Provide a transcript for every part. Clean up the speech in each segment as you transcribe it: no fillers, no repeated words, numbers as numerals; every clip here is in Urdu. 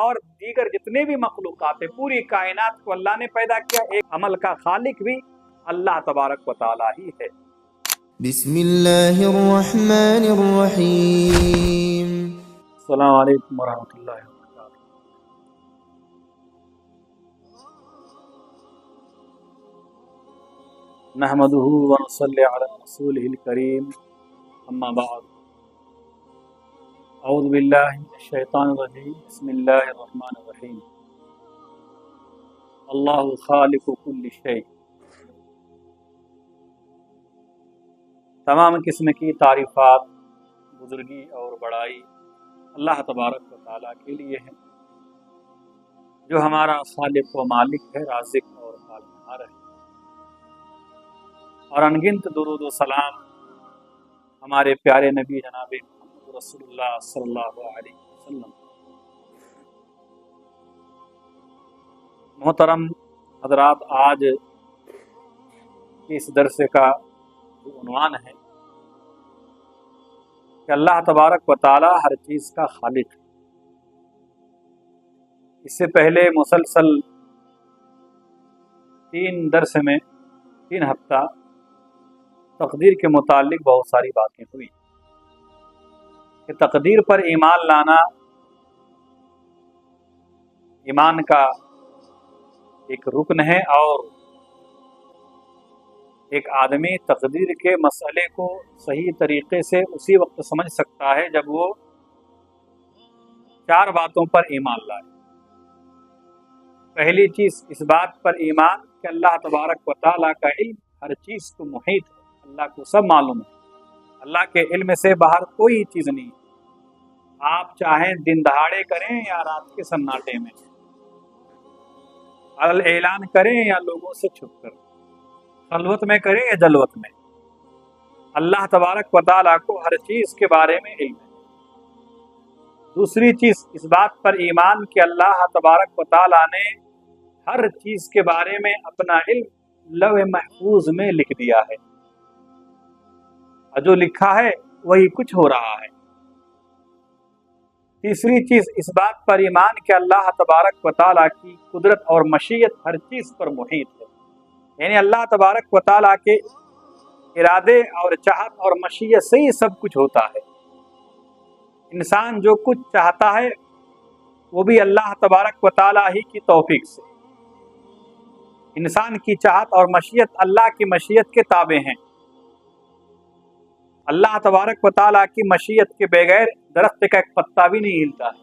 اور دیگر جتنے بھی مخلوقات ہیں، پوری کائنات کو اللہ نے پیدا کیا، ایک عمل کا خالق بھی اللہ تبارک و تعالی ہی ہے۔ بسم اللہ الرحمن الرحیم۔ السلام علیکم ورحمۃ اللہ وبرکاتہ۔ نحمدہ ونصلی علی رسولہ الکریم، اما بعد، اعوذ باللہ من الشیطان الرجیم، بسم اللہ الرحمن الرحیم۔ اللہ خالق کل شیء۔ تمام قسم کی تعریفات، بزرگی اور بڑائی اللہ تبارک و تعالیٰ کے لیے ہے، جو ہمارا خالق و مالک ہے، رازق اور پالنہار ہے۔ اور انگنت درود و سلام ہمارے پیارے نبی جناب محمد رسول اللہ صلی اللہ علیہ وسلم۔ محترم حضرات، آج اس درس کا جو عنوان ہے کہ اللہ تبارک و تعالی ہر چیز کا خالق ہے۔ اس سے پہلے مسلسل 3 ہفتہ تقدیر کے متعلق بہت ساری باتیں ہوئی کہ تقدیر پر ایمان لانا ایمان کا ایک رکن ہے، اور ایک آدمی تقدیر کے مسئلے کو صحیح طریقے سے اسی وقت سمجھ سکتا ہے جب وہ 4 باتوں پر ایمان لائے۔ پہلی چیز اس بات پر ایمان کہ اللہ تبارک و تعالیٰ کا علم ہر چیز کو محیط ہے، اللہ کو سب معلوم ہے، اللہ کے علم سے باہر کوئی چیز نہیں۔ آپ چاہیں دن دہاڑے کریں یا رات کے سناٹے میں، اعلان کریں یا لوگوں سے چھپ کر، خلوت میں کریں یا جلوت میں، اللہ تبارک و تعالیٰ کو ہر چیز کے بارے میں علم ہے۔ دوسری چیز اس بات پر ایمان کہ اللہ تبارک و تعالیٰ نے ہر چیز کے بارے میں اپنا علم لوح محفوظ میں لکھ دیا ہے، اور جو لکھا ہے وہی کچھ ہو رہا ہے۔ تیسری چیز اس بات پر ایمان کہ اللہ تبارک و تعالیٰ کی قدرت اور مشیت ہر چیز پر محیط ہے، یعنی اللہ تبارک و تعالیٰ کے ارادے اور چاہت اور مشیت سے ہی سب کچھ ہوتا ہے۔ انسان جو کچھ چاہتا ہے وہ بھی اللہ تبارک و تعالیٰ ہی کی توفیق سے۔ انسان کی چاہت اور مشیت اللہ کی مشیت کے تابع ہیں۔ اللہ تبارک و تعالیٰ کی مشیت کے بغیر درخت کا ایک پتا بھی نہیں ہلتا ہے۔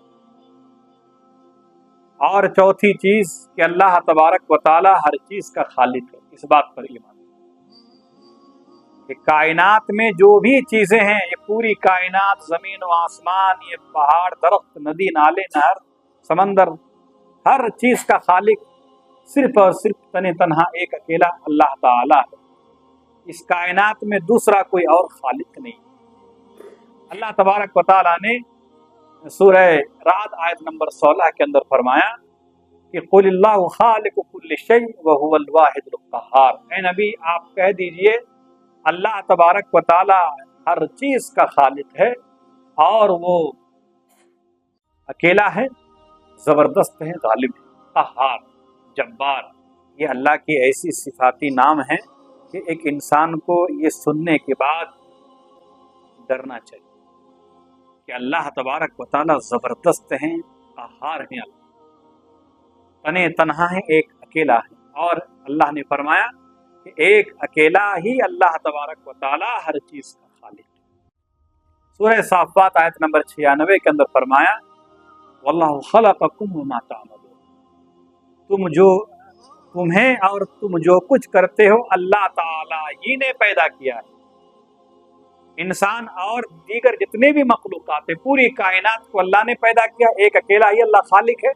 اور چوتھی چیز کہ اللہ تبارک و تعالیٰ ہر چیز کا خالق ہے، اس بات پر ایمان کہ کائنات میں جو بھی چیزیں ہیں، یہ پوری کائنات، زمین و آسمان، یہ پہاڑ، درخت، ندی، نالے، نہر، سمندر، ہر چیز کا خالق صرف اور صرف تنہا ایک اکیلا اللہ تعالیٰ ہے۔ اس کائنات میں دوسرا کوئی اور خالق نہیں۔ اللہ تبارک و تعالیٰ نے سورہ رعد آیت نمبر 16 کے اندر فرمایا کہ قل اللہ خالق کل شیء وہو الواحد القہار۔ اے نبی، آپ کہہ دیجئے اللہ تبارک و تعالیٰ ہر چیز کا خالق ہے، اور وہ اکیلا ہے، زبردست ہے، غالب ہے، قہار، جبار۔ یہ اللہ کی ایسی صفاتی نام ہے کہ ایک انسان کو یہ سننے کے بعد ڈرنا چاہیے کہ اللہ تبارک و تعالیٰ زبردست ہیں، قہار ہیں، اللہ تنہا ہے، ایک اکیلا ہے۔ اور اللہ نے فرمایا کہ ایک اکیلا ہی اللہ تبارک و تعالیٰ ہر چیز کا خالق ہے۔ سورہ صافات آیت نمبر 96 کے اندر فرمایا واللہ خلقکم وما تعملون۔ تمہیں اور تم جو کچھ کرتے ہو اللہ تعالیٰ ہی نے پیدا کیا ہے۔ انسان اور دیگر جتنے بھی مخلوقات ہیں، پوری کائنات کو اللہ نے پیدا کیا، ایک اکیلا ہی اللہ خالق ہے۔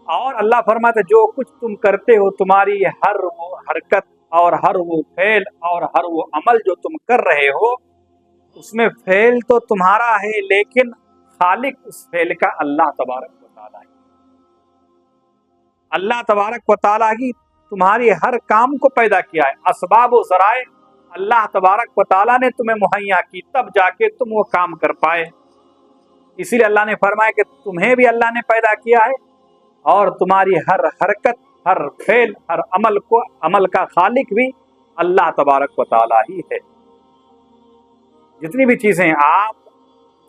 اور اللہ فرماتا ہے جو کچھ تم کرتے ہو، تمہاری ہر وہ حرکت اور ہر وہ فعل اور ہر وہ عمل جو تم کر رہے ہو، اس میں فعل تو تمہارا ہے، لیکن خالق اس فعل کا اللہ تبارک و تعالیٰ ہے۔ اللہ تبارک و تعالیٰ ہی تمہاری ہر کام کو پیدا کیا ہے۔ اسباب و ذرائع اللہ تبارک و تعالیٰ نے تمہیں مہیا کی، تب جا کے تم وہ کام کر پائے۔ اسی لیے اللہ نے فرمایا کہ تمہیں بھی اللہ نے پیدا کیا ہے اور تمہاری ہر حرکت، ہر فعل، ہر عمل کا خالق بھی اللہ تبارک و تعالی ہی ہے۔ جتنی بھی چیزیں آپ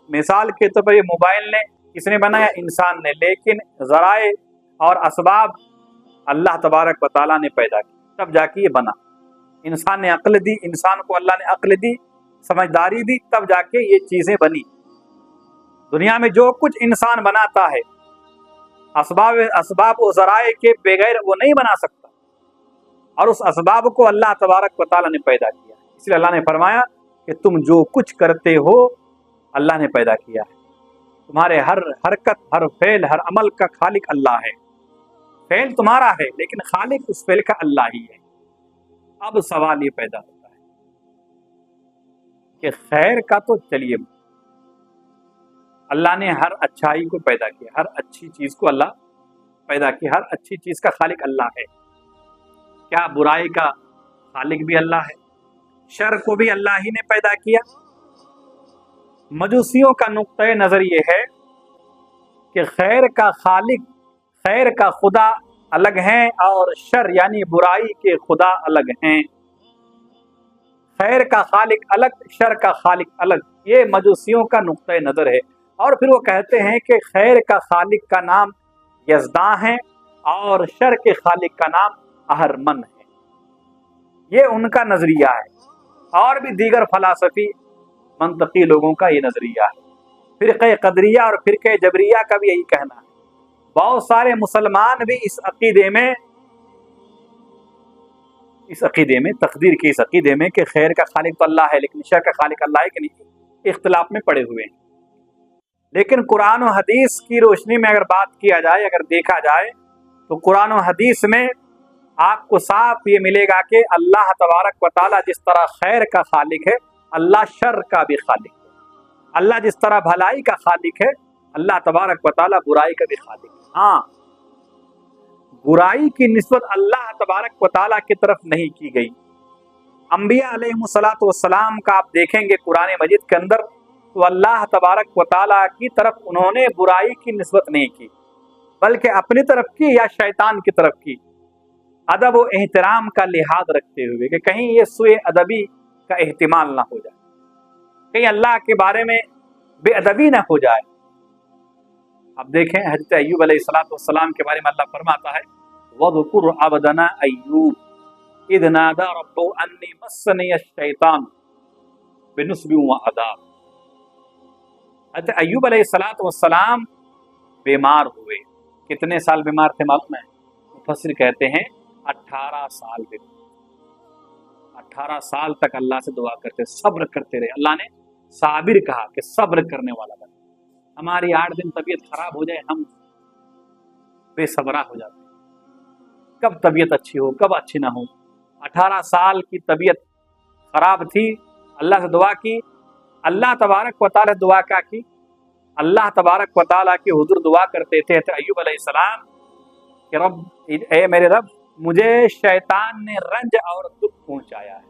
مثال کے طور پر یہ موبائل نے کس نے بنایا؟ انسان نے، لیکن ذرائع اور اسباب اللہ تبارک و تعالیٰ نے پیدا کی، تب جا کے یہ بنا۔ انسان نے عقل دی، انسان کو اللہ نے عقل دی، سمجھداری دی، تب جا کے یہ چیزیں بنی۔ دنیا میں جو کچھ انسان بناتا ہے اسباب و ذرائع کے بغیر وہ نہیں بنا سکتا، اور اس اسباب کو اللہ تبارک و تعالیٰ نے پیدا کیا۔ اس لیے اللہ نے فرمایا کہ تم جو کچھ کرتے ہو اللہ نے پیدا کیا ہے، تمہارے ہر حرکت، ہر فعل، ہر عمل کا خالق اللہ ہے۔ فعل تمہارا ہے لیکن خالق اس فعل کا اللہ ہی ہے۔ اب سوال یہ پیدا ہوتا ہے کہ خیر کا تو چلیے اللہ نے ہر اچھائی کو پیدا کیا، ہر اچھی چیز کو اللہ پیدا کیا، ہر اچھی چیز کا خالق اللہ ہے۔ کیا برائی کا خالق بھی اللہ ہے؟ شر کو بھی اللہ ہی نے پیدا کیا؟ مجوسیوں کا نقطۂ نظر یہ ہے کہ خیر کا خالق، خیر کا خدا الگ ہیں اور شر یعنی برائی کے خدا الگ ہیں۔ خیر کا خالق الگ، شر کا خالق الگ، یہ مجوسیوں کا نقطۂ نظر ہے۔ اور پھر وہ کہتے ہیں کہ خیر کا خالق کا نام یزداں ہے اور شر کے خالق کا نام اہرمن ہے۔ یہ ان کا نظریہ ہے، اور بھی دیگر فلاسفی منطقی لوگوں کا یہ نظریہ ہے۔ فرقہ قدریہ اور فرقہ جبریہ کا بھی یہی کہنا ہے۔ بہت سارے مسلمان بھی اس عقیدے میں تقدیر کے اس عقیدے میں کہ خیر کا خالق تو اللہ ہے لیکن شر کا خالق اللہ ہے کہ نہیں، اختلاف میں پڑے ہوئے ہیں۔ لیکن قرآن و حدیث کی روشنی میں اگر بات کیا جائے، اگر دیکھا جائے تو قرآن و حدیث میں آپ کو صاف یہ ملے گا کہ اللہ تبارک و تعالیٰ جس طرح خیر کا خالق ہے اللہ شر کا بھی خالق ہے۔ اللہ جس طرح بھلائی کا خالق ہے اللہ تبارک و تعالیٰ برائی کا بھی خالق ہے۔ ہاں، برائی کی نسبت اللہ تبارک و تعالیٰ کی طرف نہیں کی گئی۔ انبیاء علیہ الصلوۃ والسلام کا آپ دیکھیں گے قرآن مجید کے اندر تو اللہ تبارک و تعالیٰ کی طرف انہوں نے برائی کی نسبت نہیں کی، بلکہ اپنی طرف کی یا شیطان کی طرف کی، ادب و احترام کا لحاظ رکھتے ہوئے کہ کہیں یہ سوء ادبی کا احتمال نہ ہو جائے، کہیں اللہ کے بارے میں بے ادبی نہ ہو جائے۔ اب دیکھیں حضرت ایوب علیہ السلام کے بارے میں اللہ فرماتا ہے وَذْكُرْ عَبْدَنَا أَيُّوبَ إِذْ نَادَى رَبَّهُ أَنِّي مَسَّنِيَ الشَّيْطَانُ بِنُصْبٍ وَعَذَابٍ۔ حضرت ایوب علیہ السلام بیمار ہوئے۔ کتنے سال بیمار تھے معلوم ہے؟ مفسر کہتے ہیں 18 سال بیمار۔ 18 سال تک اللہ سے دعا کرتے، صبر کرتے رہے۔ اللہ نے صابر کہا کہ صبر کرنے والا بنا۔ ہماری 8 دن طبیعت خراب ہو جائے ہم بے صبرا ہو جاتے ہیں، کب طبیعت اچھی ہو کب اچھی نہ ہو۔ 18 سال کی طبیعت خراب تھی، اللہ سے دعا کی، اللہ تبارک و تعالی دعا کیا کی؟ اللہ تبارک و تعالیٰ کے حضور دعا کرتے تھے ایوب علیہ السلام کہ رب، اے میرے رب، مجھے شیطان نے رنج اور دکھ پہنچایا ہے۔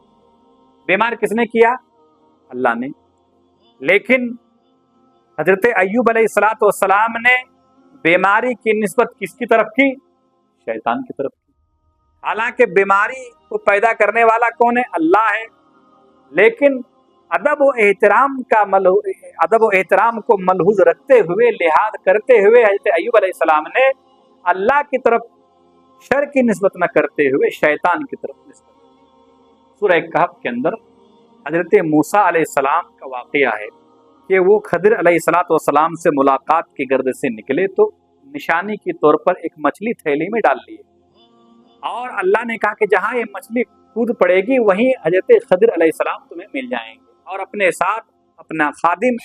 بیمار کس نے کیا؟ اللہ نے۔ لیکن حضرت ایوب علیہ السلام نے بیماری کی نسبت کس کی طرف کی؟ شیطان کی طرف کی۔ حالانکہ بیماری کو پیدا کرنے والا کون ہے؟ اللہ ہے، لیکن ادب و احترام کو ملحوظ رکھتے ہوئے، لحاظ کرتے ہوئے حضرت ایوب علیہ السلام نے اللہ کی طرف شر کی نسبت نہ کرتے ہوئے شیطان کی طرف نسبت۔ سورہ کہف کے اندر حضرت موسیٰ علیہ السلام کا واقعہ ہے کہ وہ خضر علیہ السلام سے ملاقات کی گرد سے نکلے تو نشانی کے طور پر ایک مچھلی تھیلی میں ڈال لیے، اور اللہ نے کہا کہ جہاں یہ مچھلی کود پڑے گی وہیں حضرت خضر علیہ السلام تمہیں مل جائیں گے، اور اپنے ساتھ اپنا خادم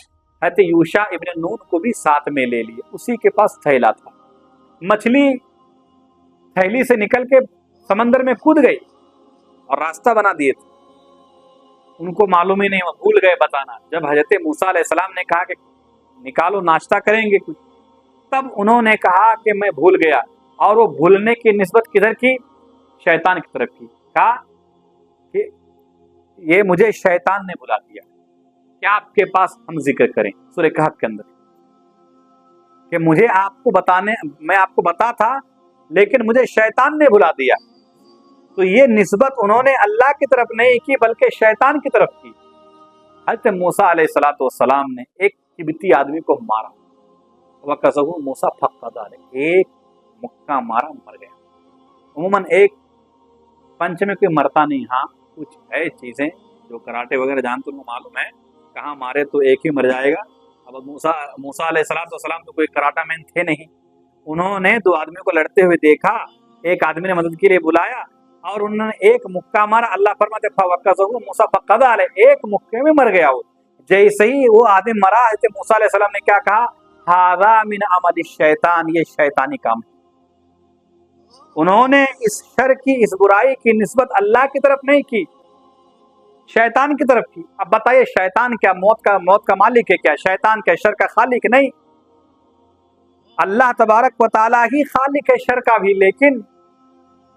حضرت یوشع ابن نون کو بھی ساتھ میں لے لیے۔ اسی کے پاس تھیلا تھا۔ مچھلی تھیلی سے نکل کے سمندر میں کود گئی اور راستہ بنا دیے تھے، ان کو معلوم ہی نہیں، وہ بھول گئے بتانا۔ جب حضرت موسیٰ علیہ السلام نے کہا کہ نکالو ناشتہ کریں گے کچھ، تب انہوں نے کہا کہ میں بھول گیا، اور وہ بھولنے کی نسبت کدھر کی؟ شیطان کی طرف کی۔ کہا کہ یہ مجھے شیطان نے بلا دیا، کیا آپ کے پاس ہم ذکر کریں؟ سورہ کہف کے اندر کہ مجھے میں آپ کو بتا تھا لیکن مجھے شیطان نے بھلا دیا. تو یہ نسبت انہوں نے اللہ کی طرف نہیں کی بلکہ شیطان کی طرف کی. حضرت موسیٰ علیہ السلام نے ایک قبطی آدمی کو مارا. وَقَذَفُوهُ مُوسَىٰ فَقَدَ عَلَيْهِ، ایک مکہ مارا مر گیا. عموماً ایک پنچ میں کوئی مرتا نہیں. ہاں کچھ ہے چیزیں جو کراٹے وغیرہ جانتے ان کو معلوم ہے کہاں مارے تو ایک ہی مر جائے گا. اب موسیٰ علیہ السلام تو کوئی کراٹا مین تھے نہیں. انہوں نے دو آدمیوں کو لڑتے ہوئے دیکھا، ایک آدمی نے مدد کے لیے بلایا اور انہوں نے ایک مکہ مارا. اللہ فرماتے فَوَقَّذَهُ مُوسَىٰ فَقَدَ عَلَيْهِ، ایک مکے میں مر گیا وہ. جیسے ہی وہ آدمی مرا، حضرت موسیٰ علیہ السلام نے کیا کہا؟ ھذا من عمل الشیطان، یہ شیطانی کام ہے. انہوں نے اس شر کی، اس برائی کی نسبت اللہ کی طرف نہیں کی، شیطان کی طرف کی. اب بتائیے شیطان کیا موت کا مالک ہے؟ کیا شیطان کیا شر کا خالق نہیں؟ اللہ تبارک و تعالیٰ ہی خالق ہے شر کا بھی. لیکن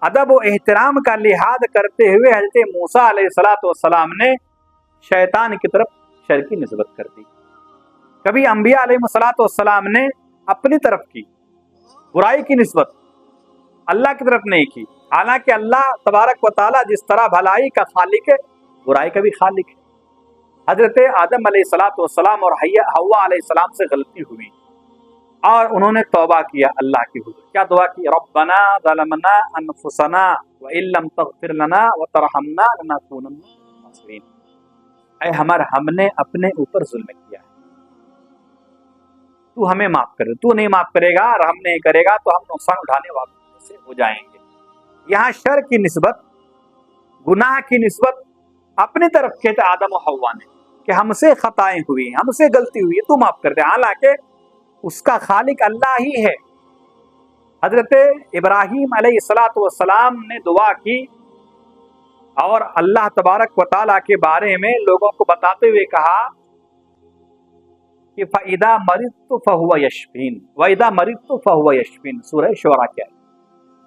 ادب و احترام کا لحاظ کرتے ہوئے حضرت موسیٰ علیہ السلام نے شیطان کی طرف شر کی نسبت کر دی. کبھی انبیاء علیہ السلام نے اپنی طرف کی برائی کی نسبت اللہ کی طرف نہیں کی، حالانکہ اللہ تبارک و تعالیٰ جس طرح بھلائی کا خالق ہے برائی کا بھی خالق ہے. حضرت آدم علیہ السلام اور حوا علیہ السلام سے غلطی ہوئی اور انہوں نے توبہ کیا اللہ کی حضور. کیا دعا کی؟ ربنا ظلمنا انفسنا وان لم تغفر لنا وترحمنا لنکونن من الخاسرین. اے ہم نے اپنے اوپر ظلم کیا ہے، تو ہمیں معاف کر دے. تو نہیں معاف کرے گا اور ہم نہیں کرے گا تو ہم نقصان اٹھانے والوں سے ہو جائیں گے. یہاں شر کی نسبت، گناہ کی نسبت اپنی طرف کہتے آدم و حوا نے کہ ہم سے خطائیں ہوئی، ہم سے غلطی ہوئی تو معاف کر دے، حالانکہ اس کا خالق اللہ ہی ہے. حضرت ابراہیم علیہ السلام نے دعا کی اور اللہ تبارک و تعالیٰ کے بارے میں لوگوں کو بتاتے ہوئے کہا کہ فَإِذَا مَرِضْتُ فَهُوَ يَشْفِينِ وَإِذَا مَرِضْتُ فَهُوَ يَشْفِينِ. سورہ شعراء کیا ہے؟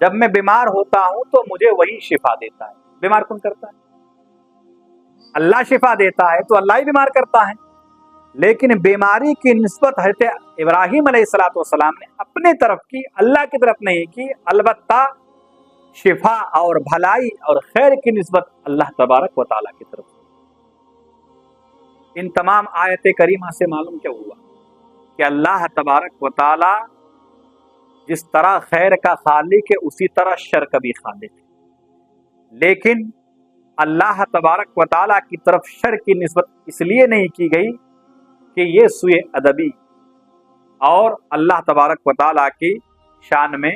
جب میں بیمار ہوتا ہوں تو مجھے وہی شفا دیتا ہے. بیمار کون کرتا ہے؟ اللہ شفا دیتا ہے تو اللہ ہی بیمار کرتا ہے. لیکن بیماری کی نسبت حضرت ابراہیم علیہ السلام نے اپنے طرف کی، اللہ کی طرف نہیں کی. البتہ شفا اور بھلائی اور خیر کی نسبت اللہ تبارک و تعالیٰ کی طرف. ان تمام آیت کریمہ سے معلوم کیا ہوا کہ اللہ تبارک و تعالیٰ جس طرح خیر کا خالق ہے اسی طرح شر کا بھی خالق ہے. لیکن اللہ تبارک و تعالیٰ کی طرف شر کی نسبت اس لیے نہیں کی گئی کہ یہ سوء ادبی اور اللہ تبارک و تعالیٰ کی شان میں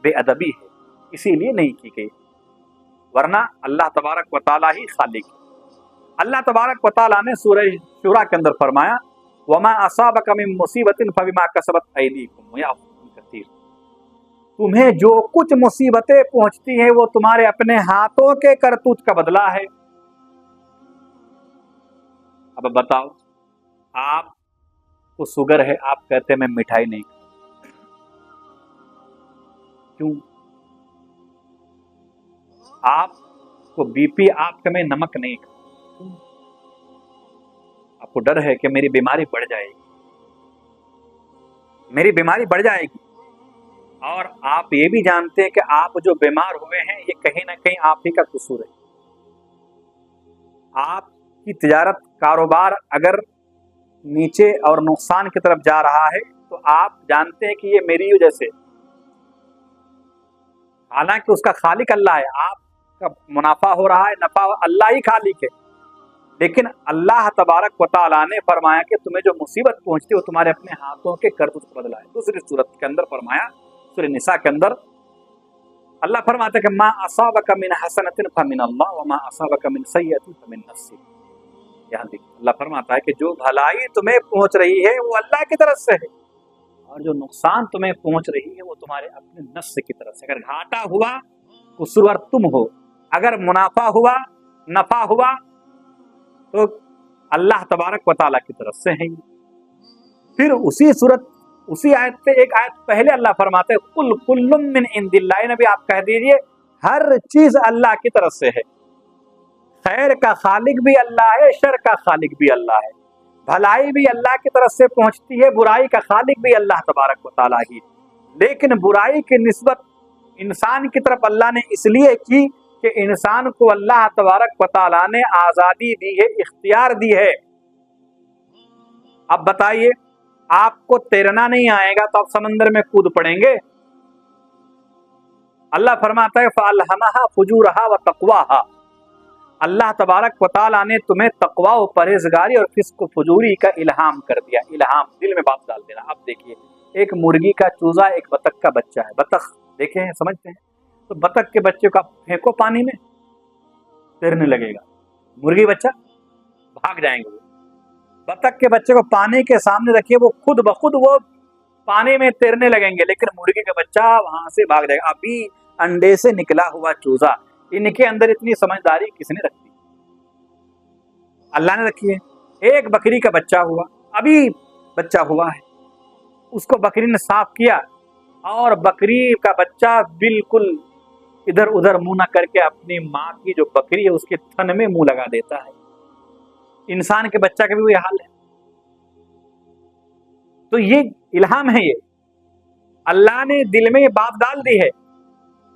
بے ادبی ہے، اسی لیے نہیں کی گئی، ورنہ اللہ تبارک و تعالیٰ ہی خالق ہے. اللہ تبارک و تعالیٰ نے سورہ شورى کے اندر فرمایا وَمَا أَصَابَكَ مِن مُّصِيبَةٍ فَبِمَا كَسَبَتْ أَيْدِيكُمْ وَيَعْفُو عَن كَثِيرٍ. تمہیں جو کچھ مصیبتیں پہنچتی ہیں وہ تمہارے اپنے ہاتھوں کے کرتوت کا بدلہ ہے. اب بتاؤ، آپ کو شوگر ہے، آپ کہتے ہیں میں مٹھائی نہیں کھاؤں. کیوں؟ آپ کو بی پی، آپ کہ میں نمک نہیں کھاؤں. آپ کو ڈر ہے کہ میری بیماری بڑھ جائے گی، میری بیماری بڑھ جائے گی. اور آپ یہ بھی جانتے ہیں کہ آپ جو بیمار ہوئے ہیں یہ کہیں نہ کہیں آپ ہی کا قصور ہے. آپ کی تجارت، کاروبار اگر نیچے اور نقصان کی طرف جا رہا ہے تو آپ جانتے ہیں کہ یہ میری وجہ سے، حالانکہ اس کا خالق اللہ ہے. آپ کا منافع ہو رہا ہے، نفع اللہ ہی خالق ہے. لیکن اللہ تبارک و تعالیٰ نے فرمایا کہ تمہیں جو مصیبت پہنچتی ہے وہ تمہارے اپنے ہاتھوں کے کرتوت کا بدلہ ہے. دوسری صورت کے اندر فرمایا، سورہ نساء کے اندر اللہ فرماتا ہے کہ ما اصابک من حسنۃ فمن اللہ وما اصابک من سیئۃ فمن نفسک. یہاں دیکھیں اللہ فرماتا ہے کہ جو بھلائی تمہیں پہنچ رہی ہے وہ اللہ کی طرف سے ہے، اور جو نقصان تمہیں پہنچ رہی ہے وہ تمہارے اپنے نفس کی طرف سے. اگر گھاٹا ہوا قصور تم ہو، اگر منافع ہوا، نفع ہوا تو اللہ تبارک و تعالیٰ کی طرف سے ہے. پھر اسی صورت، اسی آیت سے ایک آیت پہلے اللہ فرماتے ہیں قل کل من عند اللہ. نبی آپ کہہ دیجئے ہر چیز اللہ کی طرف سے ہے. خیر کا خالق بھی اللہ ہے، شر کا خالق بھی اللہ ہے. بھلائی بھی اللہ کی طرف سے پہنچتی ہے، برائی کا خالق بھی اللہ تبارک و تعالیٰ ہی، لیکن برائی کی نسبت انسان کی طرف اللہ نے اس لیے کی کہ انسان کو اللہ تبارک و تعالیٰ نے آزادی دی ہے، اختیار دی ہے۔ اب بتائیے، آپ کو تیرنا نہیں آئے گا تو آپ سمندر میں کود پڑیں گے؟ اللہ فرماتا ہے فَأَلْهَمَهَا فُجُورَهَا وَتَقْوَاهَا، اللہ تبارک و تعالیٰ نے تمہیں تقوی و پرہیزگاری اور فسق و فجوری کا الہام کر دیا۔ الہام دل میں بات ڈال دینا۔ اب دیکھیے، ایک مرغی کا چوزا ایک بطخ کا بچہ ہے، بطخ دیکھیں ہیں، سمجھتے ہیں؟ تو بطخ کے بچے کو پھینکو پانی میں، تیرنے لگے گا۔ مرغی بچہ بھاگ جائیں گے۔ بطخ کے بچے کو پانی کے سامنے رکھیے، وہ خود بخود وہ پانی میں تیرنے لگیں گے، لیکن مرغی کا بچہ وہاں سے بھاگ جائے گا۔ ابھی انڈے سے نکلا ہوا چوزا، ان کے اندر اتنی سمجھداری کس نے رکھی؟ اللہ نے رکھی ہے۔ ایک بکری کا بچہ ہوا، ابھی بچہ ہوا ہے، اس کو بکری نے صاف کیا، اور بکری کا بچہ بالکل ادھر ادھر منہ نہ کر کے اپنی ماں کی جو بکری ہے اس کے تھن میں منہ لگا دیتا ہے۔ انسان کے بچہ کا بھی وہی حال ہے۔ تو یہ الہام ہے، یہ اللہ نے دل میں یہ بات ڈال دی ہے۔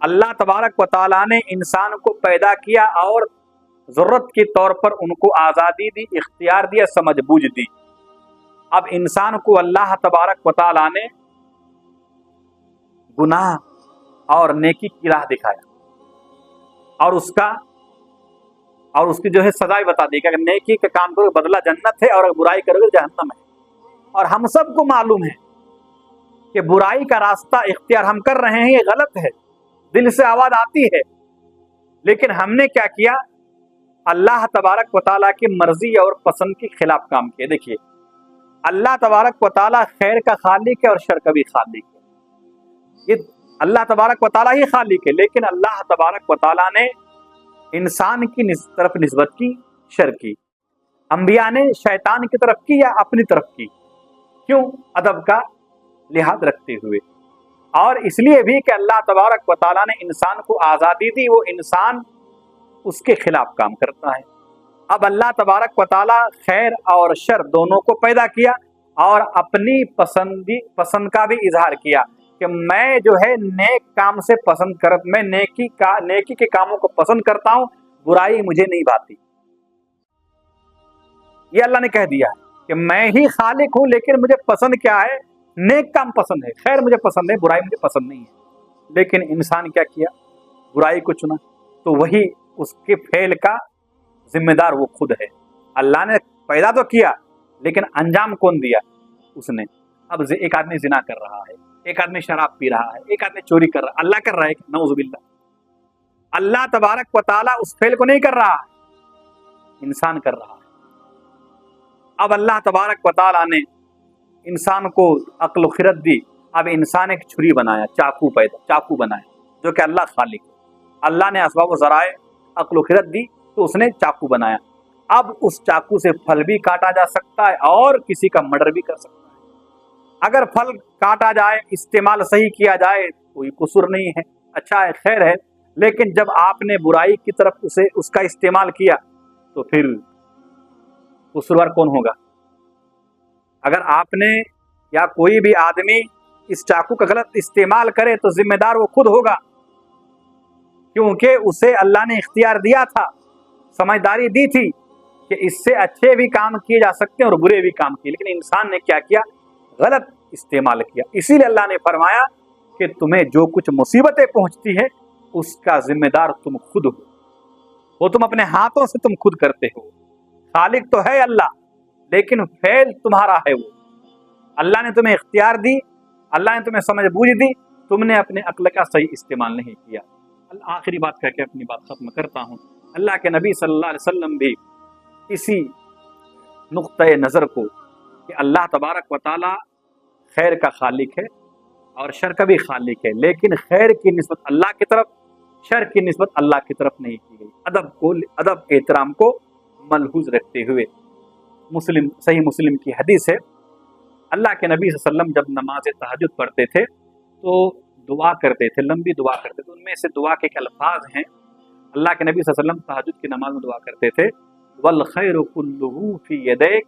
اللہ تبارک و تعالیٰ نے انسان کو پیدا کیا اور ضرورت کے طور پر ان کو آزادی دی، اختیار دیا، سمجھ بوجھ دی۔ اب انسان کو اللہ تبارک و تعالیٰ نے گناہ اور نیکی کی راہ دکھایا، اور اس کی جو ہے سزائے بتا دی کہ اگر نیکی کا کام کرو بدلہ جنت ہے، اور اگر برائی کرو جہنم ہے۔ اور ہم سب کو معلوم ہے کہ برائی کا راستہ اختیار ہم کر رہے ہیں، یہ غلط ہے، دل سے آواز آتی ہے، لیکن ہم نے کیا کیا؟ اللہ تبارک و تعالیٰ کی مرضی اور پسند کے خلاف کام کیا۔ دیکھیے، اللہ تبارک و تعالیٰ خیر کا خالق ہے اور شر کا بھی خالق ہے۔ یہ اللہ تبارک و تعالیٰ ہی خالق ہے، لیکن اللہ تبارک و تعالیٰ نے انسان کی طرف نسبت کی شر کی، انبیاء نے شیطان کی طرف کی یا اپنی طرف کی؟ کیوں؟ ادب کا لحاظ رکھتے ہوئے، اور اس لیے بھی کہ اللہ تبارک و تعالیٰ نے انسان کو آزادی دی، وہ انسان اس کے خلاف کام کرتا ہے۔ اب اللہ تبارک و تعالیٰ خیر اور شر دونوں کو پیدا کیا، اور اپنی پسند کا بھی اظہار کیا کہ میں جو ہے نیک کام سے میں نیکی کے کاموں کو پسند کرتا ہوں، برائی مجھے نہیں بھاتی۔ یہ اللہ نے کہہ دیا کہ میں ہی خالق ہوں، لیکن مجھے پسند کیا ہے؟ نیک کام پسند ہے، خیر مجھے پسند ہے، برائی مجھے پسند نہیں ہے۔ لیکن انسان کیا کیا؟ برائی کو چنا، تو وہی اس کے فعل کا ذمہ دار وہ خود ہے۔ اللہ نے پیدا تو کیا، لیکن انجام کون دیا؟ اس نے۔ اب ایک آدمی زنا کر رہا ہے، ایک آدمی شراب پی رہا ہے، ایک آدمی چوری کر رہا ہے، اللہ کر رہا ہے؟ نعوذ باللہ۔ اللہ تبارک و تعالیٰ اس فعل کو نہیں کر رہا، انسان کر رہا ہے۔ اب اللہ تبارک و تعالیٰ نے انسان کو عقل و خرد دی، اب انسان ایک چھری بنایا، چاقو بنایا، جو کہ اللہ خالق ہے۔ اللہ نے اسباب و ذرائع عقل و خرد دی، تو اس نے چاقو بنایا۔ اب اس چاقو سے پھل بھی کاٹا جا سکتا ہے اور کسی کا مرڈر بھی کر سکتا ہے۔ اگر پھل کاٹا جائے، استعمال صحیح کیا جائے، کوئی قصور نہیں ہے، اچھا ہے، خیر ہے، لیکن جب آپ نے برائی کی طرف اس کا استعمال کیا تو پھر قصوروار کون ہوگا؟ اگر آپ نے یا کوئی بھی آدمی اس چاقو کا غلط استعمال کرے تو ذمہ دار وہ خود ہوگا، کیونکہ اسے اللہ نے اختیار دیا تھا، سمجھداری دی تھی کہ اس سے اچھے بھی کام کیے جا سکتے ہیں اور برے بھی کام کیے، لیکن انسان نے کیا کیا؟ غلط استعمال کیا۔ اسی لیے اللہ نے فرمایا کہ تمہیں جو کچھ مصیبتیں پہنچتی ہے اس کا ذمہ دار تم خود ہو، وہ تم اپنے ہاتھوں سے تم خود کرتے ہو۔ خالق تو ہے اللہ، لیکن فعل تمہارا ہے۔ وہ اللہ نے تمہیں اختیار دی، اللہ نے تمہیں سمجھ بوجھ دی، تم نے اپنے عقل کا صحیح استعمال نہیں کیا۔ آخری بات کہہ کے اپنی بات ختم کرتا ہوں۔ اللہ کے نبی صلی اللہ علیہ وسلم بھی اسی نقطۂ نظر کو کہ اللہ تبارک و تعالی خیر کا خالق ہے اور شر کا بھی خالق ہے، لیکن خیر کی نسبت اللہ کی طرف، شر کی نسبت اللہ کی طرف نہیں کی گئی۔ ادب احترام کو ملحوظ رکھتے ہوئے صحیح مسلم کی حدیث ہے، اللہ کے نبی صلی اللہ علیہ وسلم جب نماز تہجد پڑھتے تھے تو دعا کرتے تھے، لمبی دعا کرتے تھے۔ ان میں سے دعا کے الفاظ ہیں، اللہ کے نبی صلی اللہ علیہ وسلم تہجد کی نماز میں دعا کرتے تھے، والخیر کلہ فی یدیک